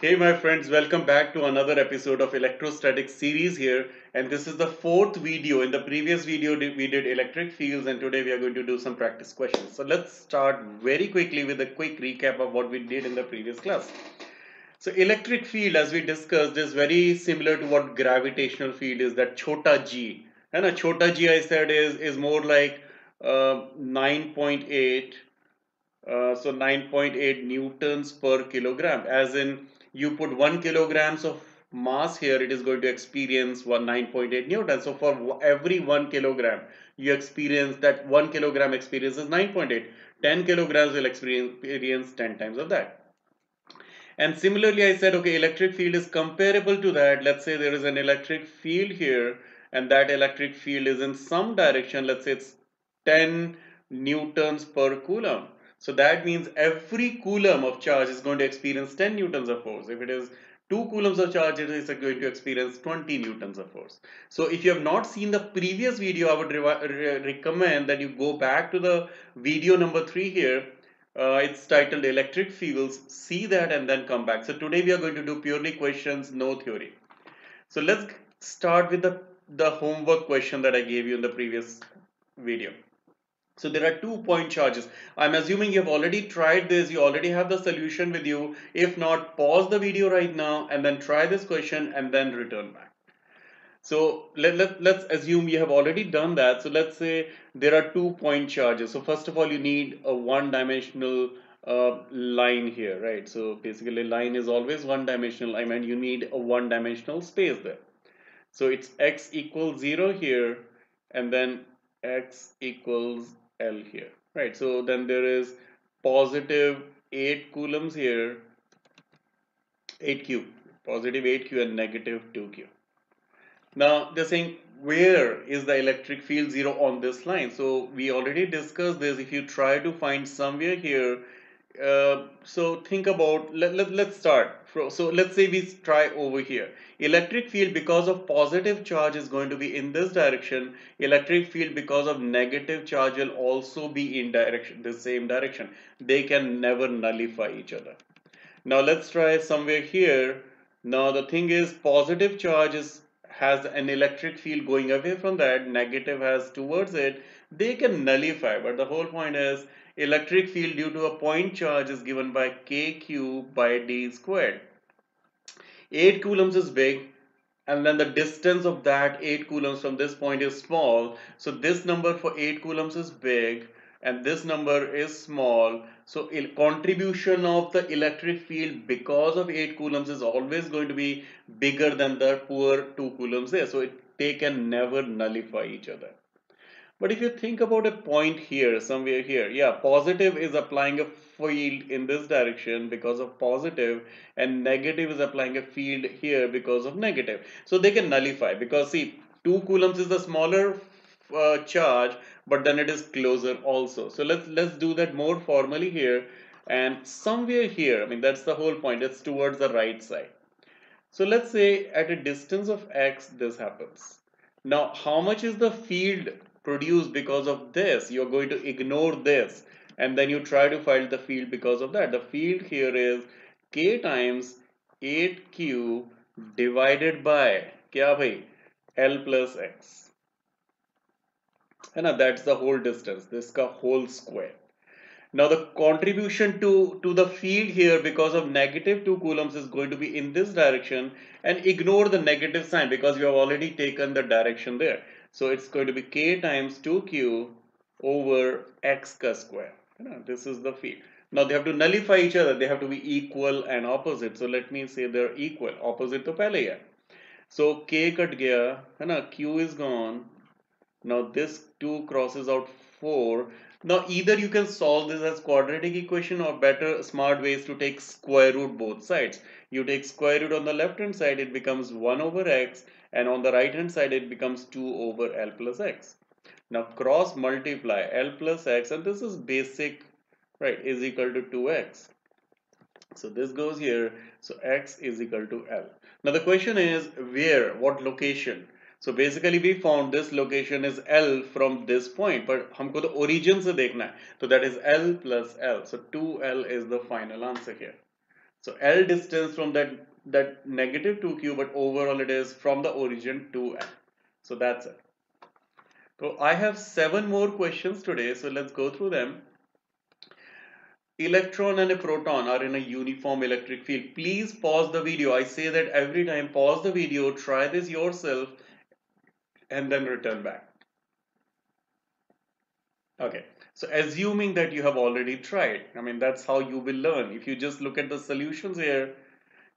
Hey my friends, welcome back to another episode of electrostatic series here, and this is the fourth video. In the previous video we did electric fields, and today we are going to do some practice questions. So let's start very quickly with a quick recap of what we did in the previous class. So electric field, as we discussed, is very similar to what gravitational field is, that chota g. And a chota g, I said, is more like 9.8, so 9.8 newtons per kilogram, as in you put 1 kilograms of mass here, it is going to experience 9.8 newtons. So for every 1 kilogram you experience, that 1 kilogram experiences 9.8. 10 kilograms will experience 10 times of that. And similarly, I said, okay, electric field is comparable to that. Let's say there is an electric field here, and that electric field is in some direction. Let's say it's 10 newtons per coulomb. So that means every coulomb of charge is going to experience 10 newtons of force. If it is 2 coulombs of charge, it is going to experience 20 newtons of force. So if you have not seen the previous video, I would recommend that you go back to the video number 3 here. It's titled Electric Fields. See that and then come back. So today we are going to do purely questions, no theory. So let's start with the homework question that I gave you in the previous video. So there are 2-point charges. I'm assuming you have already tried this. You already have the solution with you. If not, pause the video right now and then try this question and then return back. So let's assume you have already done that. So let's say there are 2-point charges. So first of all, you need a one-dimensional line here, right? So basically line is always one-dimensional. I mean, you need a one-dimensional space there. So it's x equals 0 here, and then x equals L here, right? So then there is positive 8 coulombs here, 8q, positive 8q and negative 2q. Now they're saying, where is the electric field 0 on this line? So we already discussed this. If you try to find somewhere here, so think about, let's start. So let's say we try over here. Electric field because of positive charge is going to be in this direction. Electric field because of negative charge will also be in the same direction. They can never nullify each other. Now let's try somewhere here. Now the thing is, positive charge has an electric field going away from that, negative has towards it. They can nullify, but the whole point is electric field due to a point charge is given by kq by d squared. 8 coulombs is big, and then the distance of that 8 coulombs from this point is small. So this number for 8 coulombs is big and this number is small. So contribution of the electric field because of 8 coulombs is always going to be bigger than the poor 2 coulombs there. So they can never nullify each other. But if you think about a point here, somewhere here, yeah, positive is applying a field in this direction because of positive, and negative is applying a field here because of negative. So they can nullify, because see, 2 coulombs is the smaller charge, but then it is closer also. So let's do that more formally here, and somewhere here, I mean, that's the whole point, it's towards the right side. So let's say at a distance of x, this happens. Now, how much is the field produced because of this? You're going to ignore this, and then you try to find the field because of that. The field here is k times 8q divided by kya bhai? L plus x. And that's the whole distance. This ka whole square. Now the contribution to the field here because of negative 2 coulombs is going to be in this direction, and ignore the negative sign because you have already taken the direction there. So it's going to be k times 2q over x ka square. This is the field. Now they have to nullify each other. They have to be equal and opposite. So let me say they're equal. Opposite to pehle hai. So k cut gaya, q is gone. Now this 2 crosses out 4. Now either you can solve this as quadratic equation, or better smart ways to take square root both sides. You take square root on the left hand side, it becomes 1 over x, and on the right hand side it becomes 2 over L plus x. Now cross multiply L plus x, and this is basic, right, is equal to 2x. So this goes here, so x is equal to L. Now the question is, where, what location? So basically we found this location is L from this point, but हमको तो origin से देखना है, so that is L plus L. So 2L is the final answer here. So L distance from that negative 2q, but overall it is from the origin to L. So that's it. So I have 7 more questions today, so let's go through them. Electron and a proton are in a uniform electric field. Please pause the video. I say that every time. Pause the video, try this yourself, and then return back. Okay. So assuming that you have already tried, I mean, that's how you will learn. If you just look at the solutions here,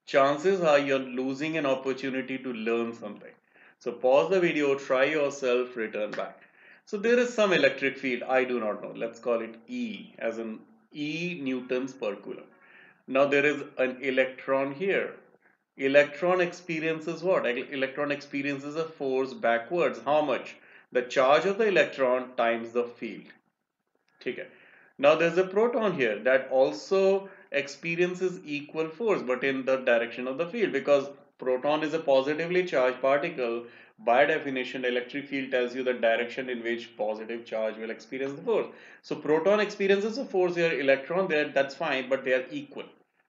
chances are you're losing an opportunity to learn something. So pause the video, try yourself, return back. So there is some electric field, I do not know. Let's call it E, as in E newtons per coulomb. Now there is an electron here. Electron experiences what? Electron experiences a force backwards. How much? The charge of the electron times the field. Okay. Now there's a proton here that also experiences equal force but in the direction of the field, because proton is a positively charged particle. By definition, electric field tells you the direction in which positive charge will experience the force. So proton experiences a force here, electron there, that's fine, but they are equal.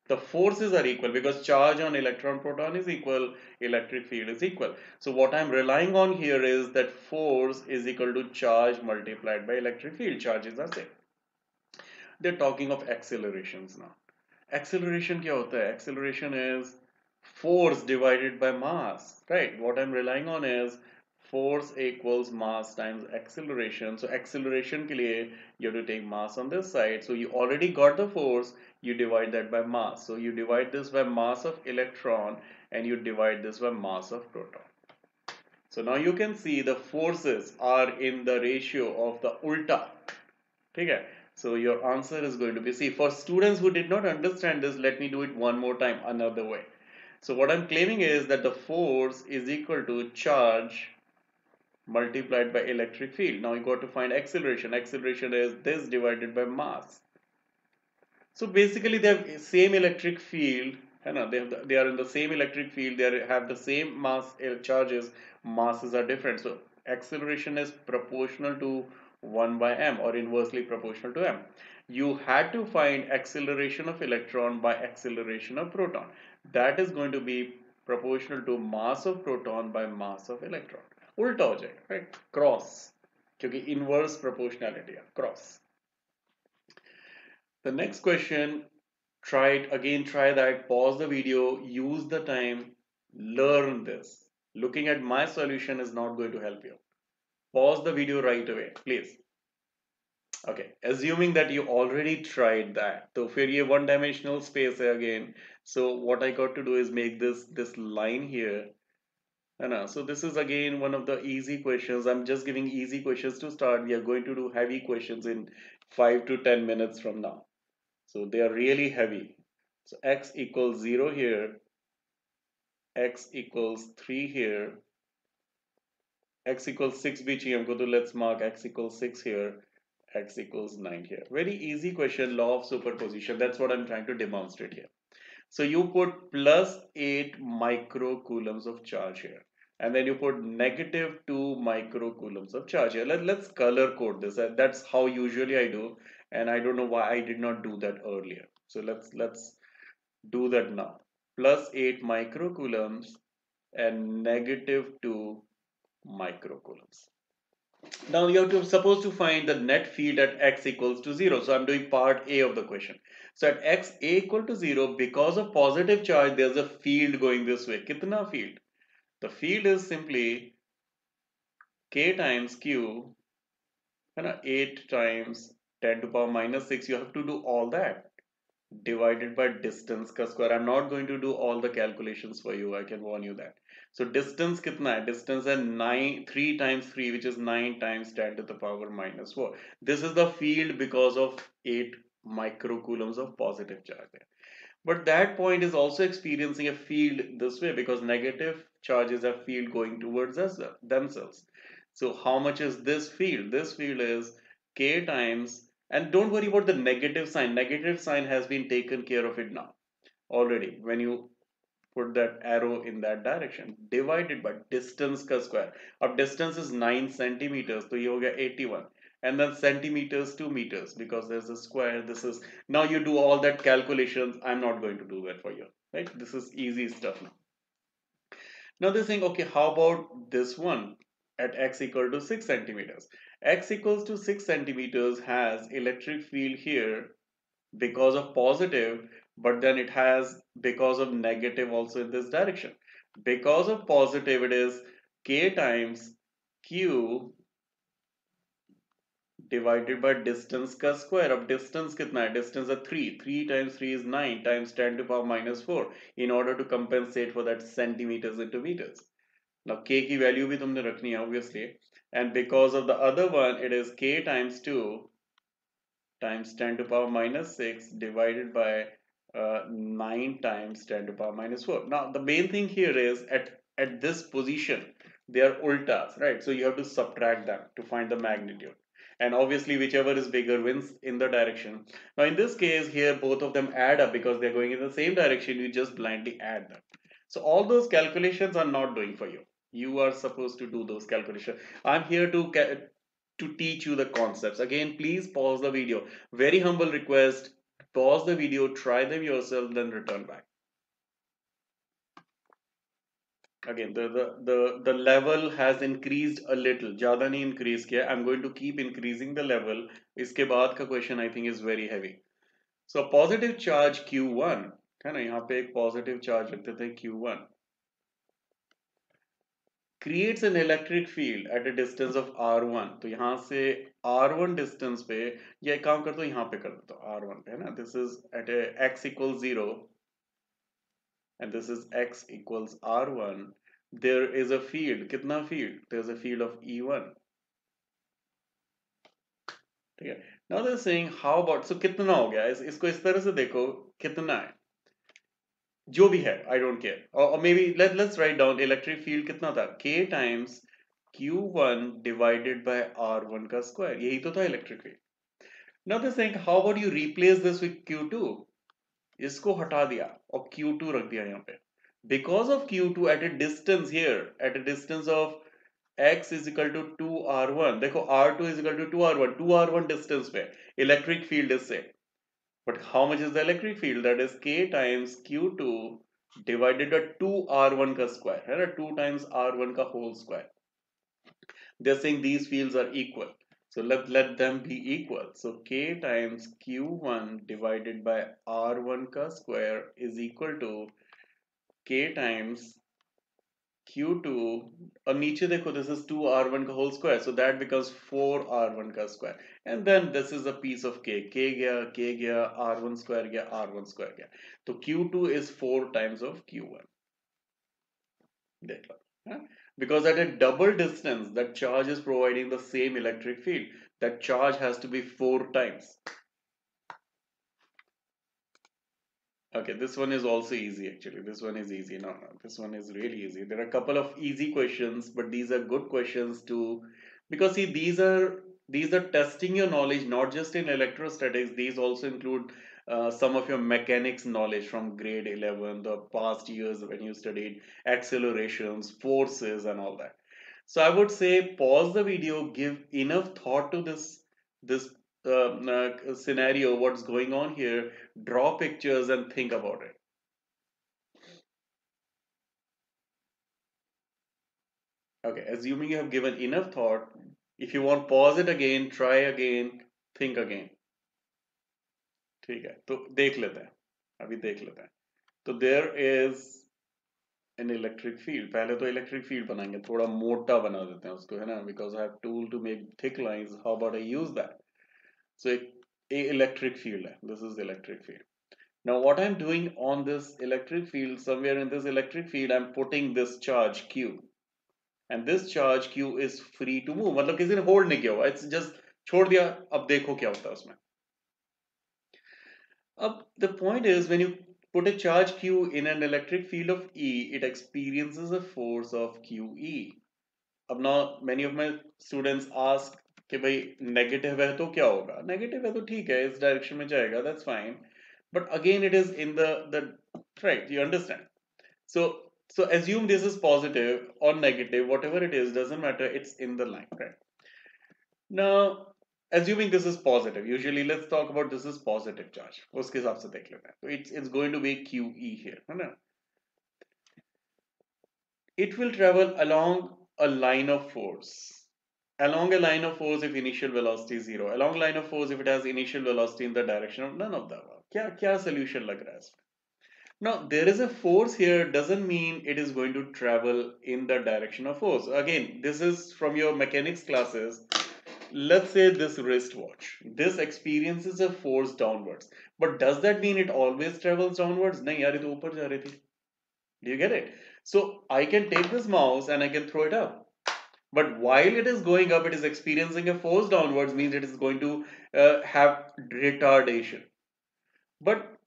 The forces are equal because charge on electron proton is equal, electric field is equal. So what I'm relying on here is that force is equal to charge multiplied by electric field. Charges are same. They're talking of accelerations now. Acceleration क्या होता है? Acceleration is force divided by mass, right? What I'm relying on is force equals mass times acceleration. So acceleration के लिए you have to take mass on this side. So you already got the force, you divide that by mass. So you divide this by mass of electron and you divide this by mass of proton. So now you can see the forces are in the ratio of the ulta. Okay, so your answer is going to be C. For students who did not understand this, let me do it one more time another way. So what I'm claiming is that the force is equal to charge multiplied by electric field. Now you got to find acceleration. Acceleration is this divided by mass. So basically they have same electric field. They are in the same electric field. They have the same mass charges. Masses are different. So acceleration is proportional to 1 by m or inversely proportional to m. You had to find acceleration of electron by acceleration of proton. That is going to be proportional to mass of proton by mass of electron. उल्टा हो जाएगा, right? Cross, क्योंकि inverse proportionality है, cross. The next question, try it again, try that, pause the video, use the time, learn this. Looking at my solution is not going to help you. Pause the video right away, please. Okay, assuming that you already tried that. So फिर ये one dimensional space है again. So what I got to do is make this line here. So this is again one of the easy questions. I'm just giving easy questions to start. We are going to do heavy questions in 5 to 10 minutes from now. So they are really heavy. So x equals 0 here, x equals 3 here, x equals 6 भी चाहिए हमको, तो let's mark x equals 6 here, x equals 9 here. Very easy question, law of superposition. That's what I'm trying to demonstrate here. So you put plus 8 microcoulombs of charge here. And then you put negative 2 microcoulombs of charge here. Let's color code this. That's how usually I do. And I don't know why I did not do that earlier. So let's do that now. Plus 8 microcoulombs and negative 2 microcoulombs. Now you have to supposed to find the net field at x equals to 0. So I'm doing part A of the question. So at x a equal to 0, because of positive charge, there's a field going this way. Kitna field? The field is simply k times q, 8 times 10 to power minus 6. You have to do all that divided by distance ka square. I'm not going to do all the calculations for you. I can warn you that. So distance kitna hai? Distance is 3 times 3, which is 9 times 10 to the power minus 4. This is the field because of 8 microcoulombs of positive charge there. But that point is also experiencing a field this way because negative charges have field going towards themselves. So how much is this field? This field is k times, and don't worry about the negative sign. Negative sign has been taken care of it now already when you put that arrow in that direction, divided by distance ka square. अब distance is 9 centimeters, तो ये हो गया 81. and then centimeters to meters, because there's a square. This is, now you do all that calculations. I'm not going to do that for you, right? This is easy stuff now. Now they're saying, okay, how about this one at x equal to 6 centimeters? X equals to 6 centimeters has electric field here because of positive, but then it has because of negative also in this direction. Because of positive, it is k times q divided by distance का square. अब distance कितना है? Distance है 3. 3 times 3 is 9 times 10 to power minus 4 in order to compensate for that centimeters into meters. Now k की value भी तुमने रखनी है obviously, and because of the other one it is k times 2 times 10 to power minus 6 divided by 9 times 10 to power minus 4. Now the main thing here is at this position they are ultas, right? So you have to subtract them to find the magnitude. And obviously whichever is bigger wins in the direction. Now in this case here both of them add up because they're going in the same direction. You just blindly add them. So all those calculations are not doing for you. You are supposed to do those calculations. I'm here to teach you the concepts. Again, please pause the video. Very humble request. Pause the video, try them yourself, then return back. Again, the level has increased a little. ज़्यादा नहीं increase किया. I'm going to keep increasing the level. इसके बाद का question I think is very heavy. So positive charge Q1 है ना, यहाँ पे एक positive charge रखते थे Q1 creates an electric field at a distance of r1. तो यहाँ से r1 distance पे, या एक काम करता हूँ यहाँ पे कर देता हूँ r1 पे, है ना. This is at a x equals 0 and this is x equals r1. There is a field. कितना field? There's a field of E1. ठीक है. Now they're saying how about, so कितना हो गया? इसको इस तरह से देखो, कितना है जो भी है, I don't care. Or maybe let's write down electric field कितना था? K times Q1 divided by R1 का square. यही तो था electric field. Now they're saying how about you replace this with Q2? इसको हटा दिया और Q2 रख दिया यहाँ पे. Because of Q2 at a distance here, at a distance of x is equal to 2r1. देखो r2 is equal to 2r1. 2r1 distance पे electric field is same. But how much is the electric field? That is k times q2 divided by 2r1 का square, है ना, 2 times r1 का whole square. They're saying these fields are equal. So let them be equal. So k times q1 divided by r1 का square is equal to k times q2 और नीचे देखो this is 2r1 का whole square, so that becomes 4r1 का square, and then this is a piece of k गया r1 square गया r1 square गया, तो q2 is 4 times of q1. देख लो, हाँ? Because at a double distance that charge is providing the same electric field, that charge has to be 4 times. Okay, this one is also easy actually. This one is easy. No, this one is really easy. There are a couple of easy questions, but these are good questions too, because see, these are testing your knowledge not just in electrostatics. These also include some of your mechanics knowledge from grade 11, the past years when you studied accelerations, forces, and all that. So I would say pause the video, give enough thought to this scenario, what's going on here, draw pictures and think about it. Okay, assuming you have given enough thought, if you want, pause it again, try again, think again. ठीक है, तो देख लेते हैं, अभी देख लेते हैं. तो there is an electric field. पहले तो electric field बनाएंगे, थोड़ा मोटा बना देते हैं उसको, है ना, because I have tool to make thick lines. How about I use that? So a electric field है, this is the electric field. Now what I'm doing on this electric field, somewhere in this electric field I'm putting this charge Q, and this charge Q is free to move. मतलब किसी ने hold नहीं किया हुआ, it's just छोड़ दिया. अब देखो क्या होता है उसमें. अब the point is, when you put a charge Q in an electric field of E, it experiences a force of QE. अब now many of my students ask कि भाई नेगेटिव है तो क्या होगा? नेगेटिव है तो ठीक है, इस डायरेक्शन में जाएगा, that's fine. But again, it is in the right. You understand? So assume this is positive or negative, whatever it is, doesn't matter. It's in the line, right? Now assuming this is positive, usually let's talk about this is positive charge, उसके हिसाब से देख लेते हैं. So it's going to be QE here, है ना? It will travel along a line of force. Along a line of force if initial velocity is 0. Along line of force if it has initial velocity in the direction of none of the above. क्या solution लग रहा है इसमें? Now there is a force here doesn't mean it is going to travel in the direction of force. Again, this is from your mechanics classes. Let's say this wristwatch. This experiences a force downwards. But does that mean it always travels downwards? नहीं यार ये तो ऊपर जा रही थी. Do you get it? So I can take this mouse and I can throw it up. But while it is going up, it is experiencing a force downwards, means it is going to have retardation. But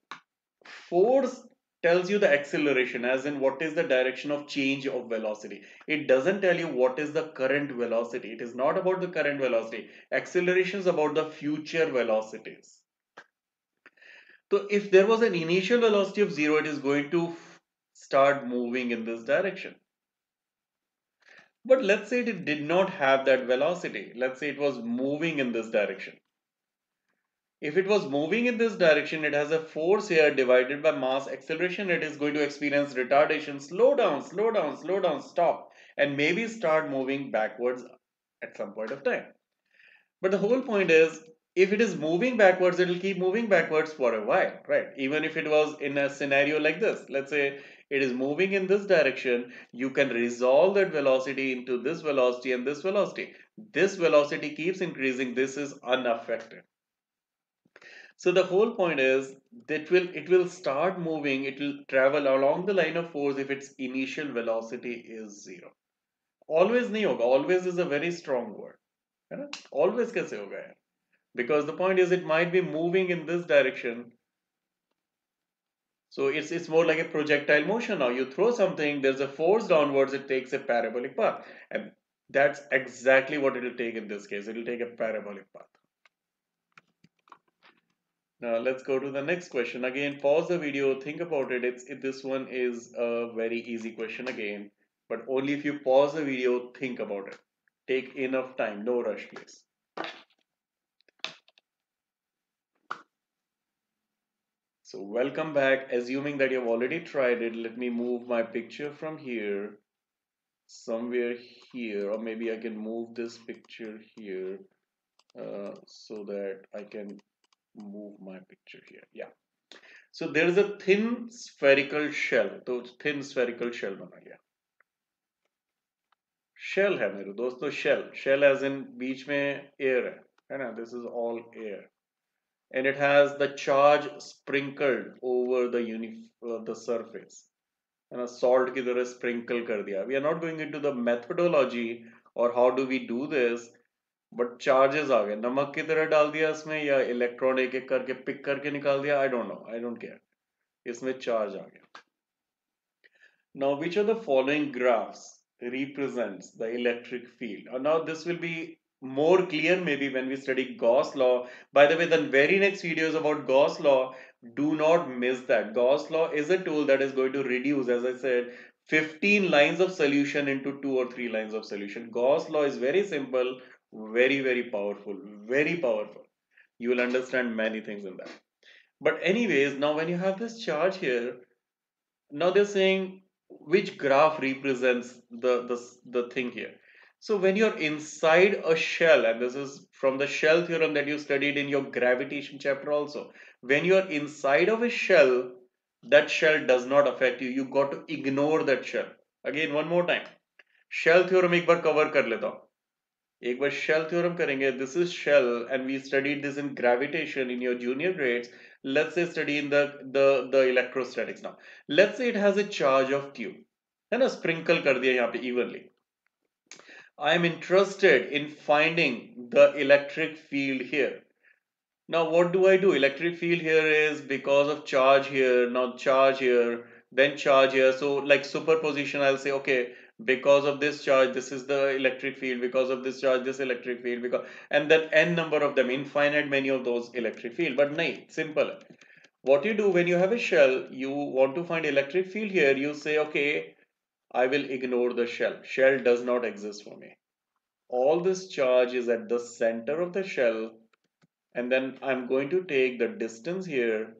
force tells you the acceleration, as in what is the direction of change of velocity. It doesn't tell you what is the current velocity. It is not about the current velocity. Acceleration is about the future velocities. So if there was an initial velocity of 0, it is going to start moving in this direction. But let's say it did not have that velocity. Let's say it was moving in this direction. If it was moving in this direction, it has a force here divided by mass acceleration. It is going to experience retardation, slow down, slow down, slow down, stop, and maybe start moving backwards at some point of time. But the whole point is, if it is moving backwards, it will keep moving backwards for a while, right? Even if it was in a scenario like this, let's say it is moving in this direction, you can resolve that velocity into this velocity and this velocity. This velocity keeps increasing. This is unaffected. So the whole point is that it will start moving, it will travel along the line of force if its initial velocity is 0. Always नहीं होगा. Always is a very strong word. है ना? Always कैसे होगा यार? Because the point is it might be moving in this direction. So it's more like a projectile motion now. You throw something, there's a force downwards, it takes a parabolic path. And that's exactly what it will take in this case. It will take a parabolic path. Now let's go to the next question. Again, pause the video, think about it. This one is a very easy question again, but only if you pause the video, think about it. Take enough time, no rush please. So welcome back. Assuming that you've already tried it, let me move my picture from here, somewhere here, or maybe I can move this picture here so that I can move my picture here. Yeah. So there is a thin spherical shell. तो thin spherical shell बना लिया. Shell है मेरे दोस्तों, shell as in बीच में air है ना? This is all air. And it has the charge sprinkled over the surface. And a salt की तरह sprinkle कर दिया. We are not going into the methodology or how do we do this, but charges आ गए. नमक की तरह डाल दिया इसमें या इलेक्ट्रॉन एक एक करके पिक करके निकाल दिया. I don't know. I don't care. इसमें charge आ गया. Now, which of the following graphs represents the electric field? Now, this will be more clear maybe when we study Gauss law. By the way, the very next video is about Gauss law. Do not miss that. Gauss law is a tool that is going to reduce, as I said, 15 lines of solution into 2 or 3 lines of solution. Gauss law is very simple, very, very powerful, very powerful. You will understand many things in that. But anyways, now when you have this charge here, now they're saying which graph represents the thing here. So when you're inside a shell, and this is from the shell theorem that you studied in your gravitation chapter also, when you're inside of a shell, that shell does not affect you. You got to ignore that shell. Again, one more time. Shell theorem एक बार cover कर लेता हूँ. एक बार shell theorem करेंगे. This is shell and we studied this in gravitation in your junior grades. Let's say study in the electrostatics now. Let's say it has a charge of Q. है ना, sprinkle कर दिया यहाँ पे evenly. I am interested in finding the electric field here. Now what do I do? Electric field here is because of charge here, now charge here, then charge here. So like superposition, I'll say, okay, because of this charge, this is the electric field, because of this charge, this electric field, because, and then n number of them, infinite many of those electric field. But nahi, simple. What you do when you have a shell, you want to find electric field here, you say, okay, I will ignore the shell. Shell does not exist for me. all this charge is at the center of the shell, and then I'm going to take the distance here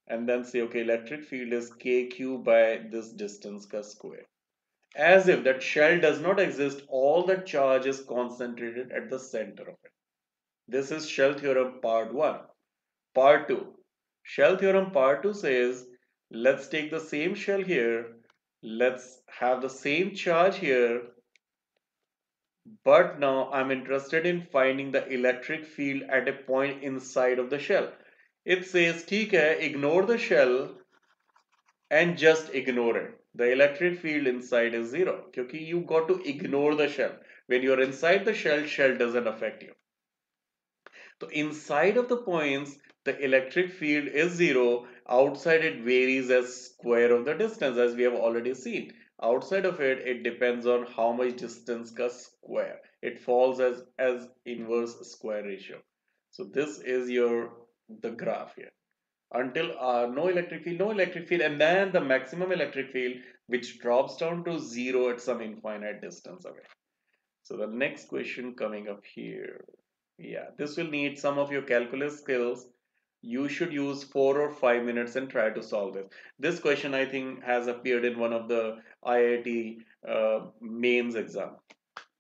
and then say, okay, electric field is kq by this distance ka square. As if that shell does not exist, all the charge is concentrated at the center of it. This is shell theorem part 1. Part 2. Shell theorem part 2 says, let's take the same shell here, let's have the same charge here, but now I'm interested in finding the electric field at a point inside of the shell. It says, ठीक है, ignore the shell and just ignore it. The electric field inside is zero. Because you got to ignore the shell. When you're inside the shell, shell doesn't affect you. So inside of the points, the electric field is zero. Outside it varies as square of the distance, as we have already seen. Outside of it, it depends on how much distance ka square. It falls as inverse square ratio. So this is the graph here. Until no electric field, no electric field, and then the maximum electric field, which drops down to zero at some infinite distance away. So the next question coming up here. Yeah, this will need some of your calculus skills. You should use 4 or 5 minutes and try to solve it. This question I think has appeared in one of the IIT mains exam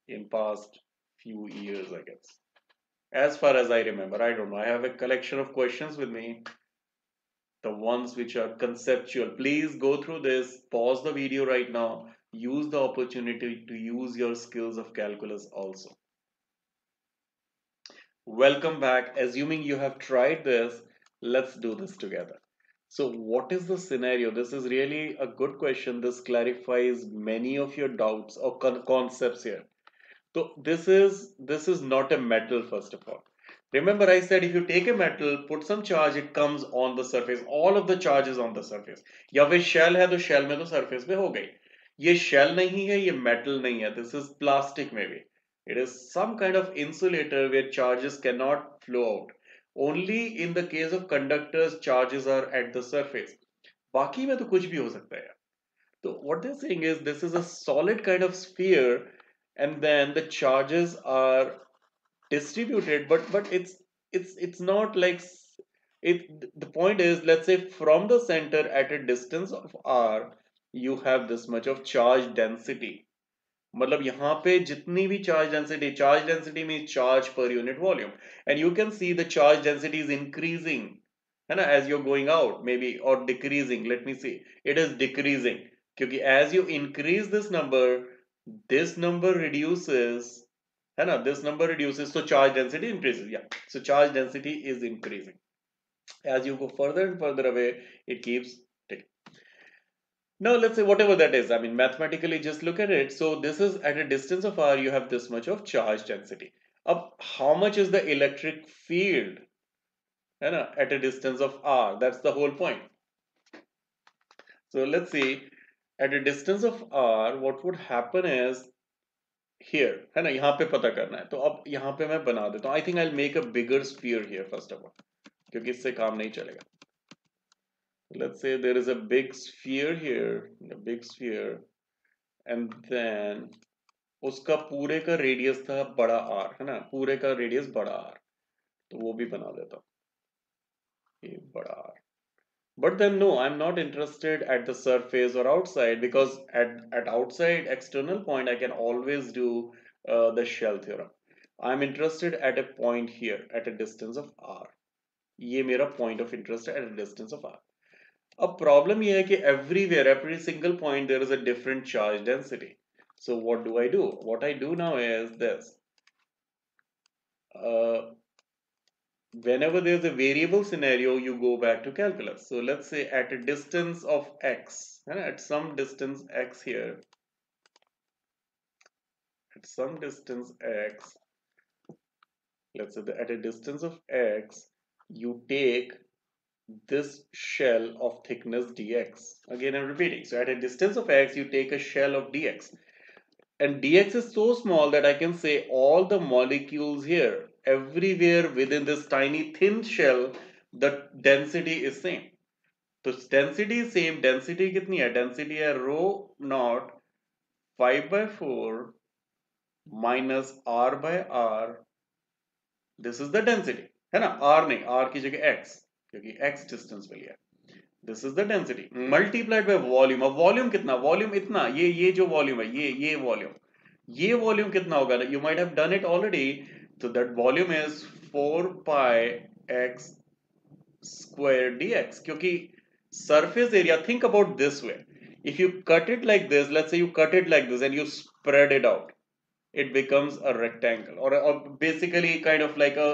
in past few years, I guess. As far as I remember, I don't know. I have a collection of questions with me, the ones which are conceptual. Please go through this, pause the video right now, use the opportunity to use your skills of calculus also. Welcome back. Assuming you have tried this, let's do this together. So what is the scenario? This is really a good question. This clarifies many of your doubts or concepts here. So this is not a metal, first of all. Remember I said if you take a metal, put some charge, it comes on the surface. All of the charge is on the surface. या फिर shell है तो shell में तो surface पे हो गई. ये shell नहीं है, ये metal नहीं है. This is plastic maybe. It is some kind of insulator where charges cannot flow out. Only in the case of conductors, charges are at the surface. बाकी में तो कुछ भी हो सकता है. So what they're saying is this is a solid kind of sphere, and then the charges are distributed, but it's not like it. The point is, let's say from the center at a distance of r, you have this much of charge density. मतलब यहाँ पे जितनी भी charge density means charge per unit volume, and you can see the charge density is increasing, है ना, as you're going out maybe, or decreasing. Let me see, it is decreasing क्योंकि as you increase this number reduces, है ना, this number reduces, so charge density increases. Yeah, so charge density is increasing as you go further and further away. It keeps ticking. Now let's say whatever that is, I mean mathematically just look at it. So this is at a distance of r, you have this much of charge density. How much is the electric field, you know, at a distance of r? That's the whole point. So let's see, at a distance of r, what would happen is here, है ना, यहाँ पे पता करना है. तो अब यहाँ पे मैं बना देता हूँ. I think I'll make a bigger sphere here first of all, क्योंकि इससे काम नहीं चलेगा. Let's say there is a big sphere here, a big sphere, and then उसका पूरे का रेडियस था बड़ा r, है ना, पूरे का रेडियस बड़ा r, तो वो भी बना देता हूँ, ये बड़ा r. But then no, I'm not interested at the surface or outside, because at outside external point I can always do the shell theorem. I'm interested at a point here at a distance of r. ये मेरा point of interest at a distance of r. अब problem ये है कि everywhere, every single point there is a different charge density. So what do I do? What I do now is this. Whenever there's a variable scenario, you go back to calculus. So let's say at a distance of x, and at some distance x here, at some distance x, let's say at a distance of x, you take this shell of thickness dx. Again, I'm repeating. So at a distance of x, you take a shell of dx. And dx is so small that I can say all the molecules here, everywhere within this tiny thin shell, the density is same. So density is same. Density कितनी है? Density है rho naught 5/4 minus r by r, this is the density, है ना, r नहीं, r की जगह x, क्योंकि x distance पे लिया, this is the density multiplied by volume. अब वॉल्यूम कितना, वॉल्यूम इतना, ये जो वॉल्यूम है, ये वॉल्यूम कितना होगा, you might have done it already, so that volume is 4 pi x square dx, क्योंकि surface area, think about this way, if you cut it like this, let's say you cut it like this and you spread it out, it becomes a rectangle, or basically kind of like a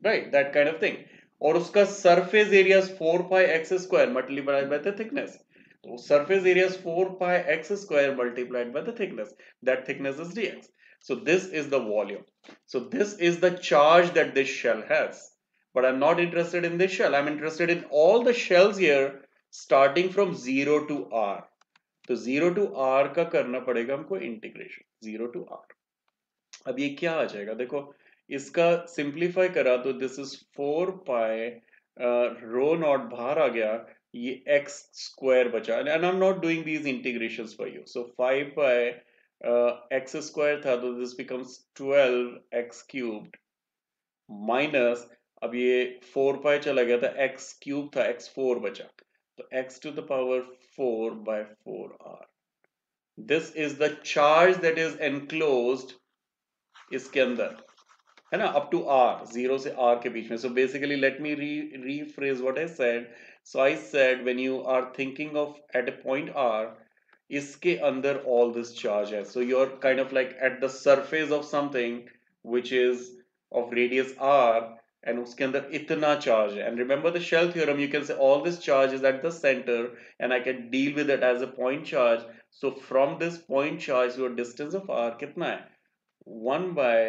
right, that kind of thing, और उसका surface area is 4 pi x square multiplied by the thickness, so surface area is 4 pi x square multiplied by the thickness, that thickness is dx, so this is the volume, so this is the charge that this shell has, but I'm not interested in this shell, I'm interested in all the shells here starting from 0 to r, तो 0 to r का करना पड़ेगा हमको integration, 0 to r, अब ये क्या आ जाएगा, देखो इसका सिंप्लीफाई करा तो this is 4 pi rho naught बाहर आ गया, ये एक्स स्क्वायर बचा, and I am not doing these integrations for you, so 5 pi x square था तो this becomes 12 x cubed minus, अब ये 4 पाई चला गया था, एक्स क्यूब था, एक्स 4 बचा, तो x to the power 4 by 4 r, this is the charge that is enclosed इसके अंदर, है ना, अप टू आर, 0 से आर के बीच में, so basically let me rephrase what I said, so I said when you are thinking of at a point r, इसके अंदर all this charge है, so you're kind of like at the surface of something which is of radius r, and उसके अंदर इतना charge है, and remember the shell theorem, you can say all this charge is at the center and I can deal with it as a point charge, so from this point charge your distance of r कितना है, 1 by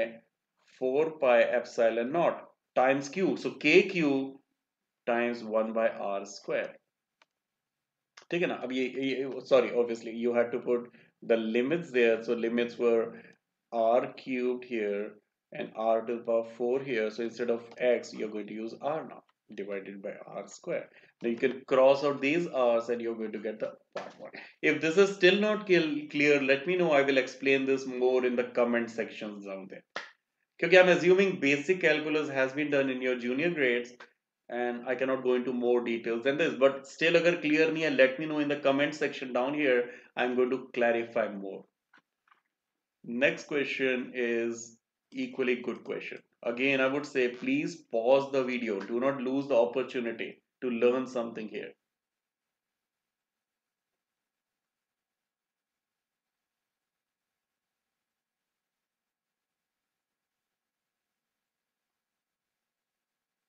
4 pi epsilon naught times q, so kq times 1 by r square, ठीक है ना, अब ये sorry, obviously you had to put the limits there, so limits were r cubed here and r to the power 4 here, so instead of x you're going to use r now divided by r square, now you can cross out these r's and you're going to get the part one. If this is still not clear, let me know, I will explain this more in the comment sections down there, because I'm assuming basic calculus has been done in your junior grades and I cannot go into more details than this, but still agar clear nahi hai, let me know in the comment section down here, I'm going to clarify more. Next question is equally good question. Again, I would say please pause the video, do not lose the opportunity to learn something here.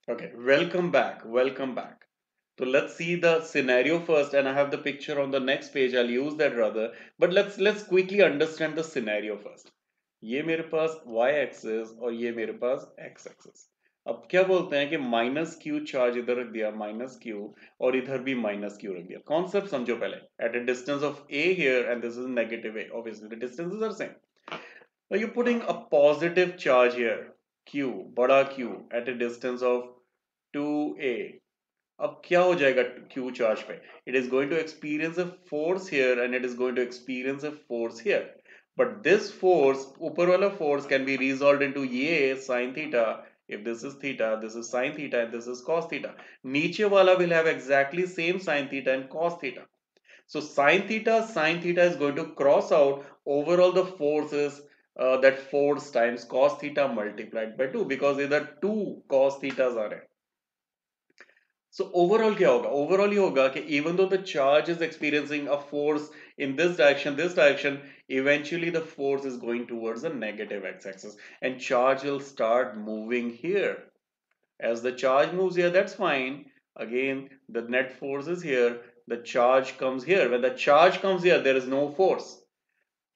Okay, welcome back, welcome back. So let's see the scenario first, and I have the picture on the next page, I'll use that rather, but let's quickly understand the scenario first. ये मेरे पास y axis और ये मेरे पास x axis, अब क्या बोलते हैं कि माइनस क्यू चार्ज इधर रख दिया, माइनस क्यू, और इधर भी माइनस क्यू रख दिया, कॉन्सेप्ट समझो पहले, at a distance of a here and this is negative a, obviously the distances are same, now you're putting a positive charge here, q, बड़ा q, at a distance of 2a, अब क्या हो जाएगा q charge पे, it is going to experience a force here and it is going to experience a force here, but this force, ऊपर वाला force can be resolved into ये sin theta, if this is theta, this is sin theta and this is cos theta, नीचे वाला will have exactly same sin theta and cos theta, so sin theta is going to cross out, overall the force is that force times cos theta multiplied by 2, because इधर 2 cos thetas आ रहे हैं. So overall क्या होगा, overall ये होगा कि even though the charge is experiencing a force in this direction, eventually the force is going towards the negative x-axis and charge will start moving here. As the charge moves here, that's fine. Again, the net force is here, the charge comes here. When the charge comes here, there is no force.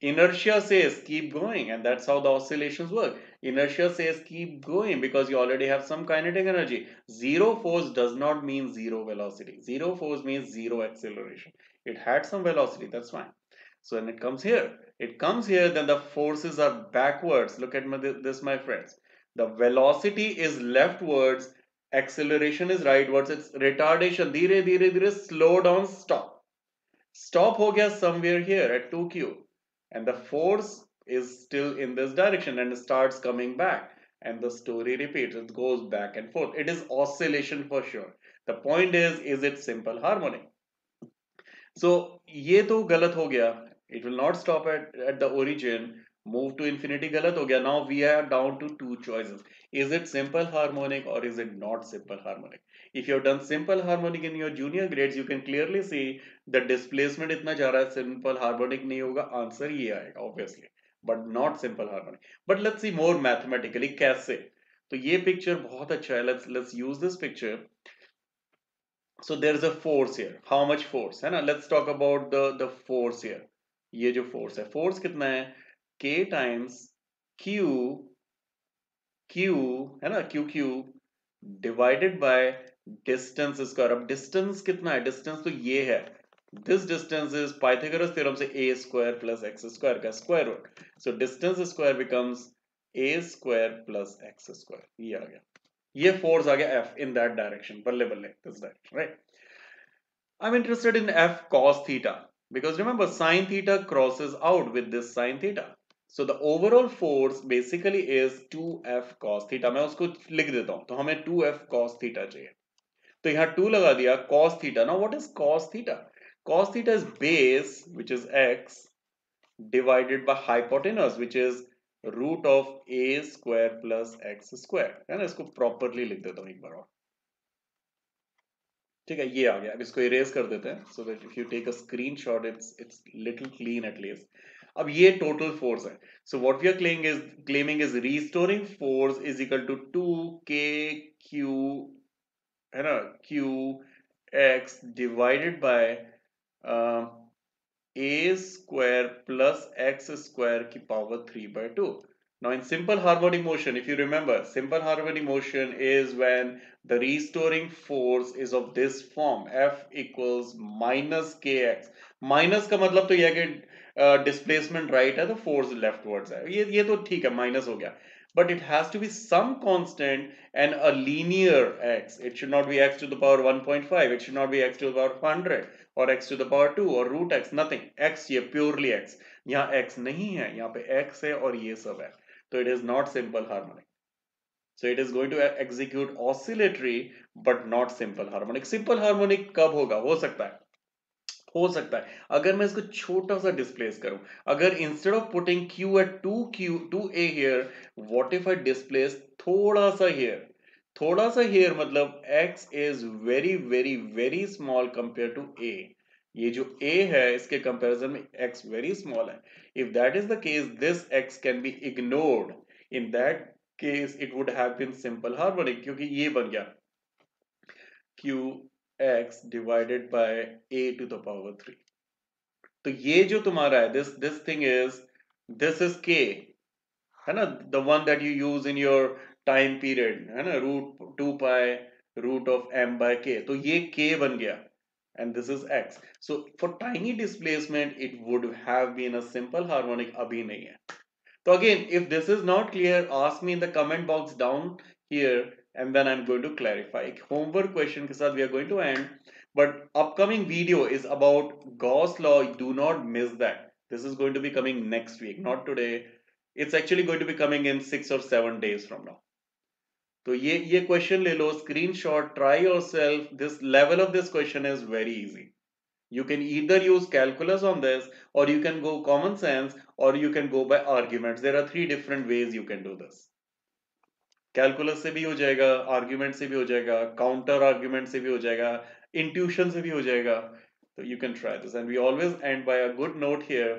Inertia says keep going, and that's how the oscillations work. Inertia says keep going because you already have some kinetic energy. Zero force does not mean zero velocity. Zero force means zero acceleration. It had some velocity, that's fine. So when it comes here, then the forces are backwards. Look at this, my friends. The velocity is leftwards, acceleration is rightwards. It's retardation. Dhire, dhire, dhire, slow down, stop. Stop ho gaya somewhere here at 2q. And the force is still in this direction and starts coming back, and the story repeats. It goes back and forth. It is oscillation for sure. The point is it simple harmonic? So ये तो गलत हो गया. It will not stop at the origin. Move to infinity गलत हो गया. Now we are down to two choices. Is it simple harmonic or is it not simple harmonic? If you have done simple harmonic in your junior grades, you can clearly see the displacement इतना जा रहा है. Simple harmonic नहीं होगा. Answer ये आएगा obviously, but not simple harmonic. But let's see more mathematically कैसे. तो ये picture बहुत अच्छा है. Let's use this picture. So there is a force here. How much force है ना? Let's talk about the force here. ये जो force है, force कितना है? K times Q है ना? Q divided by distance square. अब distance कितना है? Distance तो ये है. This distance is Pythagoras theorem से a square plus x square का square root. So distance square becomes a square plus x square. ये आ गया. ये force आ गया F in that direction. बल्ले बल्ले this direction, right? I'm interested in F cos theta because remember sin theta crosses out with this sin theta. So the overall force basically is 2F cos theta. मैं उसको लिख देता हूँ. तो हमें 2F cos theta चाहिए. तो यहाँ 2 लगा दिया cos theta. Now what is cos theta? Cos theta is base, which is x, divided by hypotenuse, which is root of a square plus x square. है ना? इसको properly लिख देता हूँ एक बार और. ठीक है, ये आ गया. अब इसको इरेज कर देते हैं so that if you take a screenshot it's little clean at least. अब ये टोटल फोर्स है. So what we are claiming is restoring force is equal to 2k q, है ना, q x divided by a square plus x square की power 3/2. Now in simple harmonic motion, if you remember, simple harmonic motion is when the restoring force is of this form, F equals minus kx. Minus का मतलब तो यह कि displacement right है तो force लेफ्टवर्ड्स है. ये तो ठीक है, माइनस हो गया. But it has to be some constant and a linear x. It should not be x to the power 1.5. It should not be x to the power 100 or x to the power 2 or root x. Nothing. X ये purely x. यहाँ x नहीं है, यहाँ पे x है और ये सब है. So it is not simple harmonic. So it is going to execute oscillatory but not simple harmonic. Simple harmonic कब होगा? हो सकता है अगर मैं इसको छोटा सा डिस्प्लेस करूं. अगर instead of putting q at 2a here, what if I displace थोड़ा सा here? थोड़ा सा here मतलब x is very very very small compared to a. ये जो a है इसके कंपैरिजन में x very small है. If that is the case, this x can be ignored. In that case it would have been simple harmonic क्योंकि ये बन गया qx divided by a to the power 3. तो ये जो तुम्हारा है this thing is this is k, है ना, the one that you use in your time period, है ना, root 2 pi root of m by k. तो ये k बन गया and this is x. So for tiny displacement it would have been a simple harmonic. अभी नहीं है. So again, if this is not clear, ask me in the comment box down here and then I'm going to clarify. Homework question के साथ we are going to end. But upcoming video is about Gauss law. Do not miss that. This is going to be coming next week, not today. It's actually going to be coming in 6 or 7 days from now. तो ये question ले लो, screenshot, try yourself. This level of this question is very easy. You can either use calculus on this or you can go common sense or you can go by arguments. There are 3 different ways you can do this. Calculus से भी हो जाएगा, argument से भी हो जाएगा, counter argument से भी हो जाएगा, इंट्यूशन से भी हो जाएगा. So you can try this and we always end by a good note here.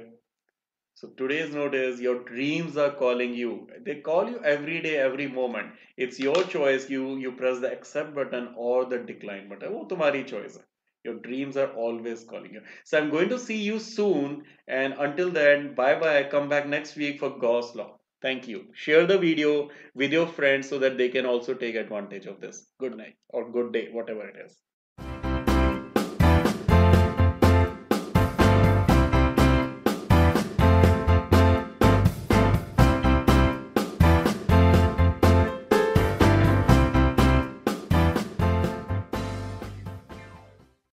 So today's note is your dreams are calling you. They call you every day, every moment. It's your choice. You press the accept button or the decline button. वो तुम्हारी choice है. Your dreams are always calling you. So I'm going to see you soon. And until then, bye bye. Come back next week for Gauss law. Thank you. Share the video with your friends so that they can also take advantage of this. Good night or good day, whatever it is.